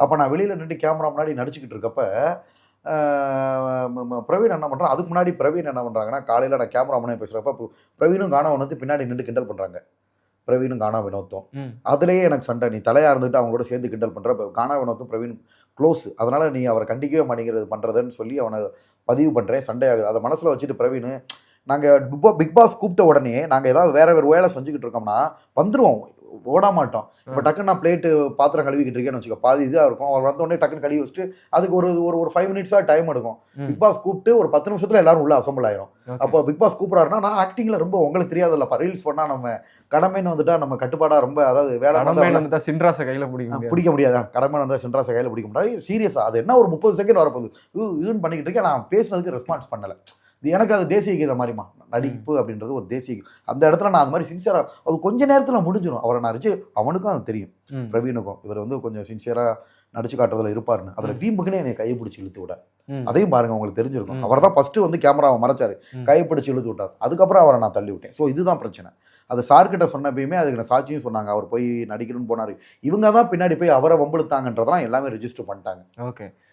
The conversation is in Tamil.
அப்போ நான் வெளியில் நின்று கேமரா முன்னாடி நடிச்சுக்கிட்டு இருக்கப்ப பிரவீன் என்ன பண்ணுறான், அதுக்கு முன்னாடி பிரவீன் என்ன பண்ணுறாங்கன்னா, காலையில் நான் கேமரா முன்னாடி பேசுகிறப்ப பிரவீனும் கானா வினோத்தும் பின்னாடி நின்று கிண்டல் பண்ணுறாங்க. பிரவீனும் கானா வினோத்தும் அதுலேயே எனக்கு சண்டை. நீ தலையாக இருந்துட்டு அவங்களோட சேர்ந்து கிண்டல் பண்ணுற. கானா வினோத்தும் பிரவீன் க்ளோஸ், அதனால் நீ அவரை கண்டிக்கவே மாட்டேங்கிறது பண்ணுறதுன்னு சொல்லி அவனை பதிவு பண்ணுறேன். சண்டை ஆகுது. அதை மனசில் வச்சுட்டு பிரவீன், நாங்கள் பிக் பாஸ் கூப்பிட்ட உடனே நாங்கள் ஏதாவது வேறு வேலை செஞ்சுக்கிட்டு இருக்கோம்னா வந்துடுவோம், ஓட மாட்டோம். இப்போ டக்குன்னு நான் பிளேட்டு பாத்திரம் கழுவிக்கிட்டு இருக்கேன்னு வச்சுக்கோ, பாதி இதாக இருக்கும். அவர் வந்த உடனே டக்குன்னு கழுவி வச்சுட்டு அதுக்கு ஒரு 5 மினிட்ஸாக டைம் எடுக்கும். பிக் பாஸ் கூப்பிட்டு ஒரு 10 நிமிஷத்தில் எல்லாரும் உள்ள அசம்பிள் ஆயிரும். அப்போ பிக் பாஸ் கூப்பிட்றாருன்னா, நான் ஆக்டிங்கில் ரொம்ப உங்களுக்கு தெரியாதுல்லப்பா, ரீல்ஸ் பண்ணால் நம்ம கடமைன்னு வந்துட்டா நம்ம கட்டுப்பாடாக ரொம்ப, அதாவது வேலை வந்துட்டா சின்ராசை கையில் பிடிக்க முடியாது. கடமை வந்தால் சின்ராசை கையில் பிடிக்க முடியாது. சீரியஸாக அது என்ன ஒரு 30 செகண்ட் வரப்போகுது, இதுன்னு பண்ணிக்கிட்டு இருக்கேன். நான் பேசுனதுக்கு ரெஸ்பான்ஸ் பண்ணலை. இது எனக்கு அது தேசிய கீதம் மாதிரிமா, நடிப்பு அப்படின்றது ஒரு தேசிய அந்த இடத்துல நான் அது மாதிரி சின்சியராக, அது கொஞ்ச நேரத்தில் முடிஞ்சிடும். அவரை நான் நடிச்சு அவனுக்கும் அது தெரியும், பிரவீனுக்கும் இவர் வந்து கொஞ்சம் சின்சியராக நடிச்சு காட்டுறதுல இருப்பாருன்னு. அதில் வீம்புக்குன்னே என்னை கையை பிடிச்சி இழுத்து விட, அதையும் பாருங்க, உங்களுக்கு தெரிஞ்சிருக்கும். அவர் தான் ஃபர்ஸ்ட் வந்து கேமராவை மறைச்சாரு, கையை பிடிச்சி இழுத்து விட்டார். அதுக்கப்புறம் அவரை நான் தள்ளி விட்டேன். ஸோ இதுதான் பிரச்சனை. அது சார்கிட்ட சொன்னப்பயுமே அதுக்கு நான் சாட்சியும் சொன்னாங்க. அவர் போய் நடிக்கணும்னு போனார், இவங்க தான் பின்னாடி போய் அவரை வம்பெடுத்தாங்கன்றதெல்லாம் எல்லாமே ரெஜிஸ்டர் பண்ணிட்டாங்க. ஓகே.